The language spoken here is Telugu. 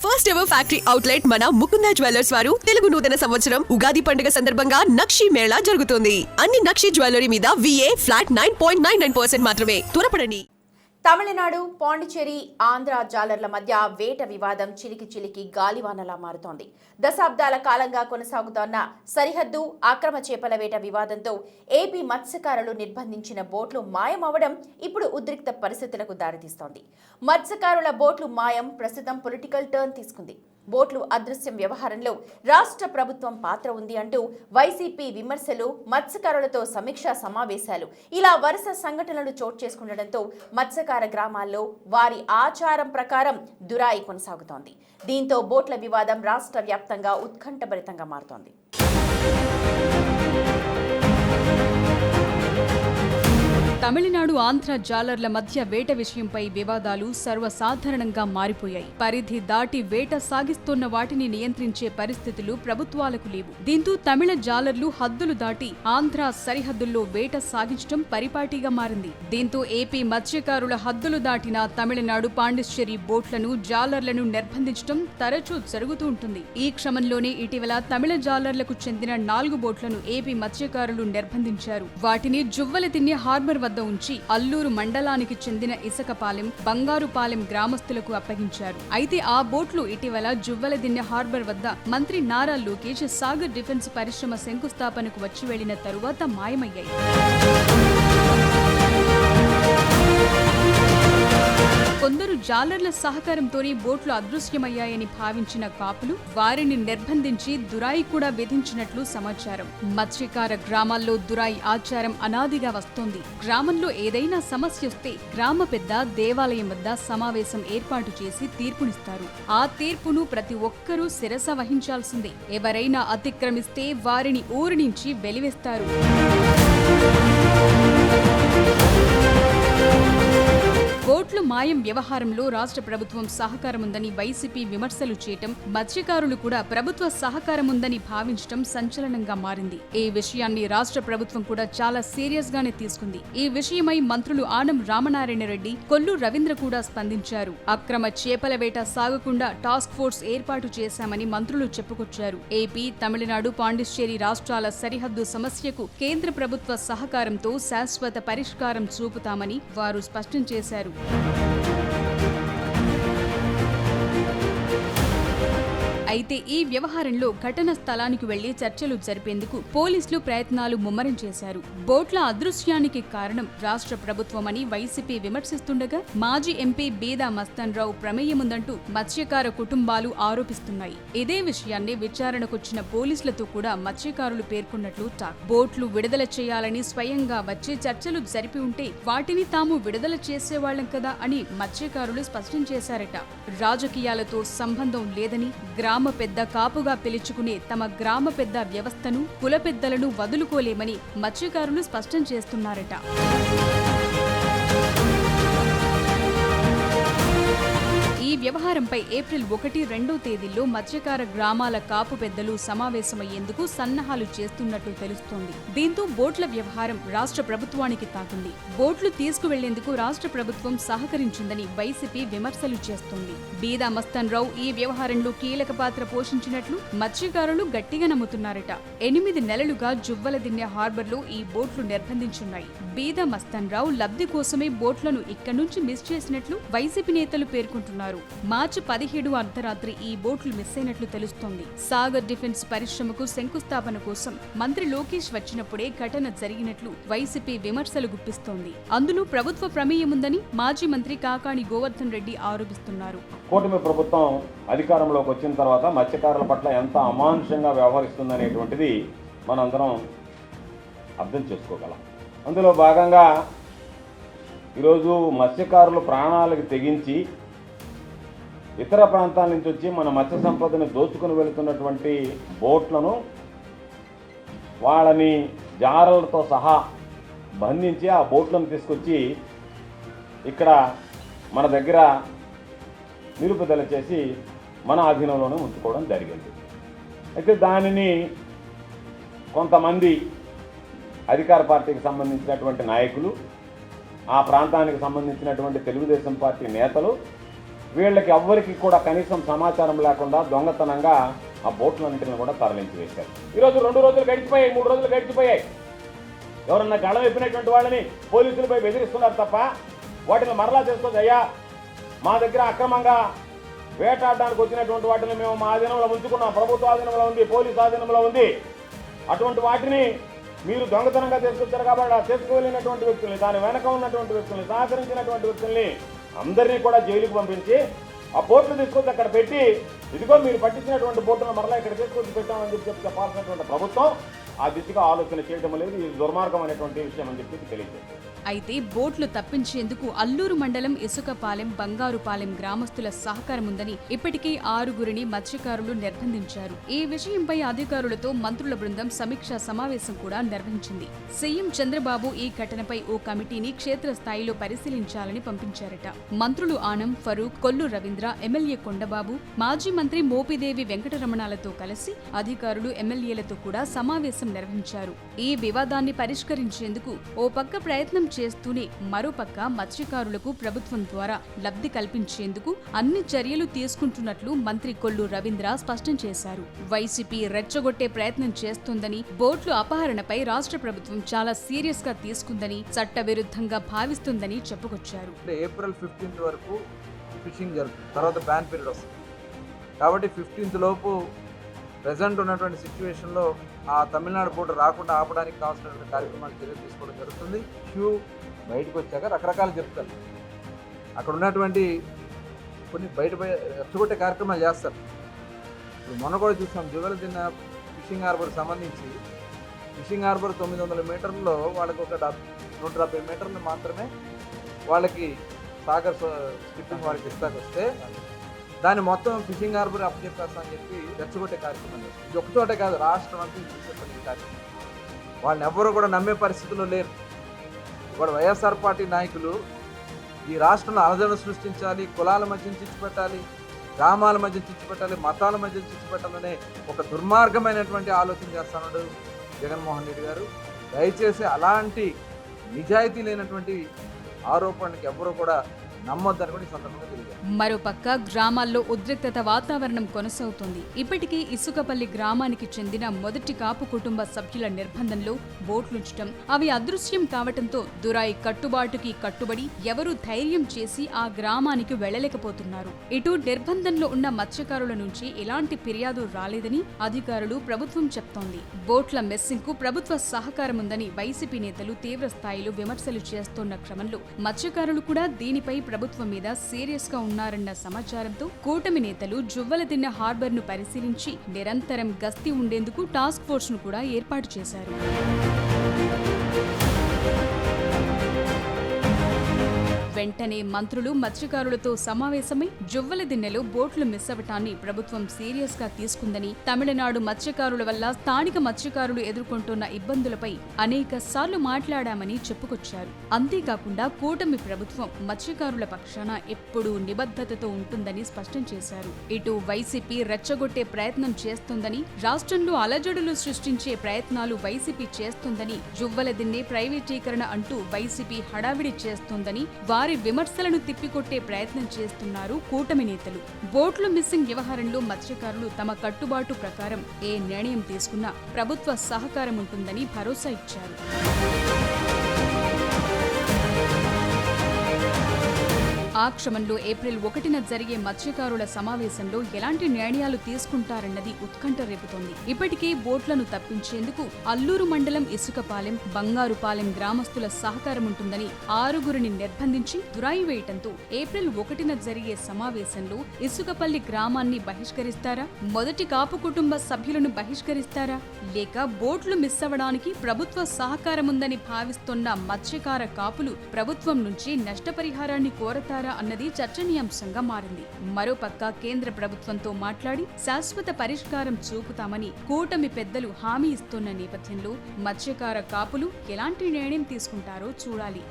ఫస్ట్ ఎవర్ ఫ్యాక్టరీ అవుట్లెట్ మన ముకుంద జ్యువెలర్స్ వారు తెలుగు నూతన సంవత్సరం ఉగాది పండుగ సందర్భంగా నక్షి మేళా జరుగుతోంది. అన్ని నక్షి జ్యువెలరీ మీద VA ఫ్లాట్ 9.99% మాత్రమే. త్వరపడండి. తమిళనాడు, పాండిచేరి, ఆంధ్ర జాలర్ల మధ్య వేట వివాదం చిలికి గాలివానలా మారుతోంది. దశాబ్దాల కాలంగా కొనసాగుతోన్న సరిహద్దు అక్రమ చేపల వేట వివాదంతో ఏపీ మత్స్యకారులు నిర్బంధించిన బోట్లు మాయమవడం ఇప్పుడు ఉద్రిక్త పరిస్థితులకు దారితీస్తోంది. మత్స్యకారుల బోట్లు మాయం ప్రస్తుతం పొలిటికల్ టర్న్ తీసుకుంది. బోట్లు అదృశ్యం వ్యవహారంలో రాష్ట్ర ప్రభుత్వం పాత్ర ఉంది అంటూ వైసీపీ విమర్శలు, మత్స్యకారులతో సమీక్షా సమావేశాలు ఇలా వరుస సంఘటనలు చోటు చేసుకుండడంతో మత్స్యకార గ్రామాల్లో వారి ఆచారం ప్రకారం దురాయి కొనసాగుతోంది. దీంతో బోట్ల వివాదం రాష్ట్ర వ్యాప్తంగా ఉత్కంఠభరితంగా మారుతోంది. తమిళనాడు, ఆంధ్ర జాలర్ల మధ్య వేట విషయంపై వివాదాలు సర్వసాధారణంగా మారిపోయాయి. పరిధి దాటి వేట సాగిస్తున్న వాటిని నియంత్రించే పరిస్థితులు ప్రభుత్వాలకు లేవు. దీంతో తమిళ జాలర్లు హద్దులు దాటి ఆంధ్ర సరిహద్దుల్లో వేట సాగించడం పరిపాటిగా మారింది. దీంతో ఏపీ మత్స్యకారుల హద్దులు దాటిన తమిళనాడు, పాండిచ్చేరి బోట్లను, జాలర్లను నిర్బంధించడం తరచూ జరుగుతూ ఉంటుంది. ఈ క్రమంలోనే ఇటీవల తమిళ జాలర్లకు చెందిన 4 బోట్లను ఏపీ మత్స్యకారులు నిర్బంధించారు. వాటిని జువ్వలదిన్నె హార్బర్ వద్ద ఉంచి అల్లూరు మండలానికి చెందిన ఇసకపాలెం, బంగారుపాలెం గ్రామస్తులకు అప్పగించారు. అయితే ఆ బోట్లు ఇటీవల జువ్వలదిన్నె హార్బర్ వద్ద మంత్రి నారా లోకేష్ సాగర్ డిఫెన్స్ పరిశ్రమ శంకుస్థాపనకు వచ్చి వెళ్లిన తరువాత మాయమయ్యాయి. కొందరు జాలర్ల సహకారంతోనే బోట్లు అదృశ్యమయ్యాయని భావించిన కాపులు వారిని నిర్బంధించి దురాయి కూడా విధించినట్లు సమాచారం. మత్స్యకార గ్రామాల్లో దురాయి ఆచారం అనాదిగా వస్తోంది. గ్రామంలో ఏదైనా సమస్య వస్తే గ్రామ పెద్ద దేవాలయం వద్ద సమావేశం ఏర్పాటు చేసి తీర్పునిస్తారు. ఆ తీర్పును ప్రతి ఒక్కరూ శిరస వహించాల్సిందే. ఎవరైనా అతిక్రమిస్తే వారిని ఊరి నుంచి వెలివేస్తారు. బోట్లు మాయం వ్యవహారంలో రాష్ట్ర ప్రభుత్వం సహకారముందని వైసీపీ విమర్శలు చేయటం, మత్స్యకారులు కూడా ప్రభుత్వ సహకారముందని భావించటం సంచలనంగా మారింది. ఈ విషయాన్ని రాష్ట్ర ప్రభుత్వం కూడా చాలా సీరియస్ గానే తీసుకుంది. ఈ విషయమై మంత్రులు ఆనం రామనారాయణ రెడ్డి, కొల్లు రవీంద్ర కూడా స్పందించారు. అక్రమ చేపల వేట సాగకుండా టాస్క్ ఫోర్స్ ఏర్పాటు చేశామని మంత్రులు చెప్పుకొచ్చారు. ఏపీ, తమిళనాడు, పాండిచ్చేరి రాష్ట్రాల సరిహద్దు సమస్యకు కేంద్ర ప్రభుత్వ సహకారంతో శాశ్వత పరిష్కారం చూపుతామని వారు స్పష్టం చేశారు. అయితే ఈ వ్యవహారంలో ఘటన స్థలానికి వెళ్లి చర్చలు జరిపేందుకు పోలీసులు ప్రయత్నాలు ముమ్మరం చేశారు. బోట్ల అదృశ్యానికి కారణం రాష్ట్ర ప్రభుత్వమని వైసీపీ విమర్శిస్తుండగా మాజీ ఎంపీ బీదా మస్తాన్ రావు ప్రమేయముందంటూ మత్స్యకార కుటుంబాలు ఆరోపిస్తున్నాయి. ఇదే విషయాన్ని విచారణకొచ్చిన పోలీసులతో కూడా మత్స్యకారులు పేర్కొన్నట్లు టాక్. బోట్లు విడుదల చేయాలని స్వయంగా వచ్చి చర్చలు జరిపి ఉంటే వాటిని తాము విడుదల చేసేవాళ్లం కదా అని మత్స్యకారులు స్పష్టం చేశారట. రాజకీయాలతో సంబంధం లేదని, గ్రామ పెద్ద కాపుగా పిలుచుకునే తమ గ్రామ పెద్ద వ్యవస్థను, కుల పెద్దలను వదులుకోలేమని మత్స్యకారులు స్పష్టం చేస్తున్నారట. ఈ వ్యవహారంపై ఏప్రిల్ 1, 2 తేదీల్లో మత్స్యకార గ్రామాల కాపు పెద్దలు సమావేశమయ్యేందుకు సన్నాహాలు చేస్తున్నట్లు తెలుస్తోంది. దీంతో బోట్ల వ్యవహారం రాష్ట్ర ప్రభుత్వానికి తాకుంది. బోట్లు తీసుకువెళ్లేందుకు రాష్ట్ర ప్రభుత్వం సహకరించిందని వైసీపీ విమర్శలు చేస్తోంది. బీదా మస్తాన్ రావు ఈ వ్యవహారంలో కీలక పాత్ర పోషించినట్లు మత్స్యకారులు గట్టిగా నమ్ముతున్నారట. 8 నెలలుగా జువ్వలదిన్నె హార్బర్లో ఈ బోట్లు నిర్బంధించున్నాయి. బీదా మస్తాన్ రావు లబ్ధి కోసమే బోట్లను ఇక్కడి నుంచి మిస్ చేసినట్లు వైసీపీ నేతలు పేర్కొంటున్నారు. మార్చి 17 అర్ధరాత్రి ఈ బోట్లు మిస్ అయినట్లు తెలుస్తోంది. సాగర్ డిఫెన్స్ పరిశ్రమకు శంకుస్థాపన కోసం మంత్రి లోకేష్ వచ్చినప్పుడే ఘటన జరిగినట్లు వైసీపీ విమర్శలు గుప్పిస్తోంది. అందులో ప్రభుత్వ ప్రమేయముందని మాజీ మంత్రి కాకాణి గోవర్ధన్ రెడ్డి ఆరోపిస్తున్నారు. కూటమి ప్రభుత్వం అధికారంలోకి వచ్చిన తర్వాత మత్స్యకారుల పట్ల ఎంత అమానుషంగా వ్యవహరిస్తుందనేటువంటిది మనందరం అర్థం చేసుకోగలం. అందులో భాగంగా ఈరోజు మత్స్యకారులు ప్రాణాలకు తెగించి ఇతర ప్రాంతాల నుంచి వచ్చి మన మత్స్య సంపదను దోచుకుని వెళుతున్నటువంటి బోట్లను వాళ్ళని జారలతో సహా బంధించి ఆ బోట్లను తీసుకొచ్చి ఇక్కడ మన దగ్గర నిలుపుదల చేసి మన ఆధీనంలోనే ఉంచుకోవడం జరిగింది. అయితే దానిని కొంతమంది అధికార పార్టీకి సంబంధించినటువంటి నాయకులు, ఆ ప్రాంతానికి సంబంధించినటువంటి తెలుగుదేశం పార్టీ నేతలు వీళ్ళకి ఎవ్వరికి కూడా కనీసం సమాచారం లేకుండా దొంగతనంగా ఆ బోట్లన్నింటిని కూడా తరలించి వేశారు. ఈరోజు 2 రోజులు గడిచిపోయాయి, 3 రోజులు గడిచిపోయాయి. ఎవరన్నా గళం ఎప్పినటువంటి వాళ్ళని పోలీసులపై బెదిరిస్తున్నారు తప్ప వాటిని మరలా చేసుకోవచ్చు. అయ్యా, మా దగ్గర అక్రమంగా వేటాడడానికి వచ్చినటువంటి వాటిని మేము మా ఆధీనంలో ఉంచుకున్నాం, ప్రభుత్వ ఆధీనంలో ఉంది, పోలీసు ఆధీనంలో ఉంది. అటువంటి వాటిని మీరు దొంగతనంగా తీసుకొచ్చారు కాబట్టి తీసుకువెళ్ళినటువంటి వ్యక్తుల్ని, దాని వెనక ఉన్నటువంటి వ్యక్తుల్ని, సహకరించినటువంటి వ్యక్తుల్ని అందరినీ కూడా జైలుకు పంపించి ఆ బోట్లు తీసుకొచ్చి అక్కడ పెట్టి, ఇదిగో మీరు పట్టించినటువంటి బోట్లను మరలా ఇక్కడ తీసుకొచ్చి పెట్టామని చెప్పి చెప్పాల్సినటువంటి ప్రభుత్వం ఆ దిశగా ఆలోచన చేయడం లేదు. ఇది దుర్మార్గం అనేటువంటి విషయం అని చెప్పి తెలియజేస్తుంది. అయితే బోట్లు తప్పించేందుకు అల్లూరు మండలం ఇసుకపాలెం, బంగారుపాలెం గ్రామస్తుల సహకారం ఉందని ఇప్పటికే 6గురిని మత్స్యకారులు నిర్బంధించారు. ఈ విషయంపై అధికారులతో మంత్రుల బృందం సమీక్షా సమావేశం కూడా నిర్వహించింది. సీఎం చంద్రబాబు ఈ ఘటనపై ఓ కమిటీని క్షేత్రస్థాయిలో పరిశీలించాలని పంపించారట. మంత్రులు ఆనం, ఫరూక్, కొల్లు రవీంద్ర, ఎమ్మెల్యే కొండబాబు, మాజీ మంత్రి మోపిదేవి వెంకటరమణాలతో కలిసి అధికారులు, ఎమ్మెల్యేలతో కూడా సమావేశం నిర్వహించారు. ఈ వివాదాన్ని పరిష్కరించేందుకు ఓ పక్క ప్రయత్నం చేస్తూనే మరోపక్క మత్స్యకారులకు ప్రభుత్వం ద్వారా లబ్ధి కల్పించేందుకు అన్ని చర్యలు తీసుకుంటున్నట్లు మంత్రి కొల్లు రవీంద్ర స్పష్టం చేశారు. వైసీపీ రెచ్చగొట్టే ప్రయత్నం చేస్తోందని, బోట్లు అపహరణపై రాష్ట్ర ప్రభుత్వం చాలా సీరియస్ గా తీసుకుందని, చట్టవిరుద్ధంగా భావిస్తుందని చెప్పుకొచ్చారు. ఏప్రిల్ 15 వరకు ఫిషింగ్ జరుగుతుంది, తర్వాత బ్యాన్ పీరియడ్ వస్తుంది. కాబట్టి 15 లోపు ప్రెజెంట్ ఉన్నటువంటి సిచ్యువేషన్లో ఆ తమిళనాడు బోర్డు రాకుండా ఆపడానికి కావాల్సినటువంటి కార్యక్రమాలు చర్యలు తీసుకోవడం జరుగుతుంది. క్యూ బయటకు వచ్చాక రకరకాలు చెప్తారు, అక్కడ ఉన్నటువంటి కొన్ని బయట రెచ్చగొట్టే కార్యక్రమాలు చేస్తారు. ఇప్పుడు మొన్న కూడా చూసాం, జువెలదిన్న ఫిషింగ్ హార్బర్ సంబంధించి ఫిషింగ్ హార్బర్ 900 మీటర్లలో వాళ్ళకి ఒక 170 మీటర్లు మాత్రమే వాళ్ళకి సాగర్ స్కిప్పింగ్ వాళ్ళకి ఇస్తాకి వస్తే దాన్ని మొత్తం ఫిషింగ్ హార్బర్ అప్పచెప్పేస్తా అని చెప్పి రెచ్చగొట్టే కార్యక్రమం చేస్తారు. ఇది ఒకచోటే కాదు, రాష్ట్రం అంతా చూసేటువంటి కార్యక్రమం. వాళ్ళని ఎవ్వరూ కూడా నమ్మే పరిస్థితుల్లో లేరు. ఇవాడు వైఎస్ఆర్ పార్టీ నాయకులు ఈ రాష్ట్రంలో అలజడి సృష్టించాలి, కులాల మధ్య చిచ్చుపెట్టాలి, గ్రామాల మధ్య చిచ్చుపెట్టాలి, మతాల మధ్య చిచ్చుపెట్టాలనే ఒక దుర్మార్గమైనటువంటి ఆలోచన చేస్తున్నాడు జగన్మోహన్ రెడ్డి గారు. దయచేసి అలాంటి నిజాయితీ లేనటువంటి ఆరోపణలకు ఎవరూ కూడా నమ్మొద్దని కూడా ఈ సందర్భంగా తెలియదు. మరోపక్క గ్రామాల్లో ఉద్రిక్తత వాతావరణం కొనసాగుతోంది. ఇప్పటికే ఇసుకపల్లి గ్రామానికి చెందిన మొదటి కాపు కుటుంబ సభ్యుల నిర్బంధంలో బోట్లుంచటం, అవి అదృశ్యం కావటంతో దురాయి కట్టుబాటుకి కట్టుబడి ఎవరూ ధైర్యం చేసి ఆ గ్రామానికి వెళ్లలేకపోతున్నారు. ఇటు నిర్బంధంలో ఉన్న మత్స్యకారుల నుంచి ఎలాంటి ఫిర్యాదు రాలేదని అధికారులు, ప్రభుత్వం చెప్తోంది. బోట్ల మెస్సింగ్ కు ప్రభుత్వ సహకారం ఉందని వైసీపీ నేతలు తీవ్ర స్థాయిలో విమర్శలు చేస్తోన్న క్రమంలో మత్స్యకారులు కూడా దీనిపై ప్రభుత్వం మీద సీరియస్ గా ఉన్నారన్న సమాచారంతో కూటమి నేతలు జువ్వలదిన్న హార్బర్ ను పరిశీలించి నిరంతరం గస్తీ ఉండేందుకు టాస్క్ ఫోర్స్ ను కూడా ఏర్పాటు చేశారు. వెంటనే మంత్రులు మత్స్యకారులతో సమావేశమై జువ్వలదిన్నెలో బోట్లు మిస్ అవటాన్ని ప్రభుత్వం సీరియస్ గా తీసుకుందని, తమిళనాడు మత్స్యకారుల వల్ల స్థానిక మత్స్యకారులు ఎదుర్కొంటున్న ఇబ్బందులపై అనేక సార్లు మాట్లాడామని చెప్పుకొచ్చారు. అంతేకాకుండా కూటమి ప్రభుత్వం మత్స్యకారుల పక్షాన ఎప్పుడూ నిబద్ధతతో ఉంటుందని స్పష్టం చేశారు. ఇటు వైసీపీ రెచ్చగొట్టే ప్రయత్నం చేస్తోందని, రాష్ట్రంలో అలజడులు సృష్టించే ప్రయత్నాలు వైసీపీ చేస్తోందని, జువ్వలదిన్నె ప్రైవేటీకరణ అంటూ వైసీపీ హడావిడి చేస్తోందని వారి విమర్శలను తిప్పికొట్టే ప్రయత్నం చేస్తున్నారు కూటమి నేతలు. బోట్లు మిస్సింగ్ వ్యవహారంలో మత్స్యకారులు తమ కట్టుబాటు ప్రకారం ఏ నిర్ణయం తీసుకున్నా ప్రభుత్వ సహకారం ఉంటుందని భరోసా ఇచ్చారు. ఆ క్రమంలో ఏప్రిల్ 1న జరిగే మత్స్యకారుల సమావేశంలో ఎలాంటి నిర్ణయాలు తీసుకుంటారన్నది ఉత్కంఠ రేపుతోంది. ఇప్పటికే బోట్లను తప్పించేందుకు అల్లూరు మండలం ఇసుకపాలెం, బంగారుపాలెం గ్రామస్తుల సహకారం ఉంటుందని 6గురిని నిర్బంధించి దురాయి వేయటంతో ఏప్రిల్ 1న జరిగే సమావేశంలో ఇసుకపల్లి గ్రామాన్ని బహిష్కరిస్తారా, మొదటి కాపు కుటుంబ సభ్యులను బహిష్కరిస్తారా, లేక బోట్లు మిస్ అవ్వడానికి ప్రభుత్వ సహకారం ఉందని భావిస్తున్న మత్స్యకార కాపులు ప్రభుత్వం నుంచి నష్టపరిహారాన్ని కోరతారా అన్నది చర్చనీయాంశంగా మారింది. మరోపక్క కేంద్ర ప్రభుత్వంతో మాట్లాడి శాశ్వత పరిష్కారం చూపుతామని కూటమి పెద్దలు హామీ ఇస్తున్న నేపథ్యంలో మత్స్యకార కాపులు ఎలాంటి నిర్ణయం తీసుకుంటారో చూడాలి.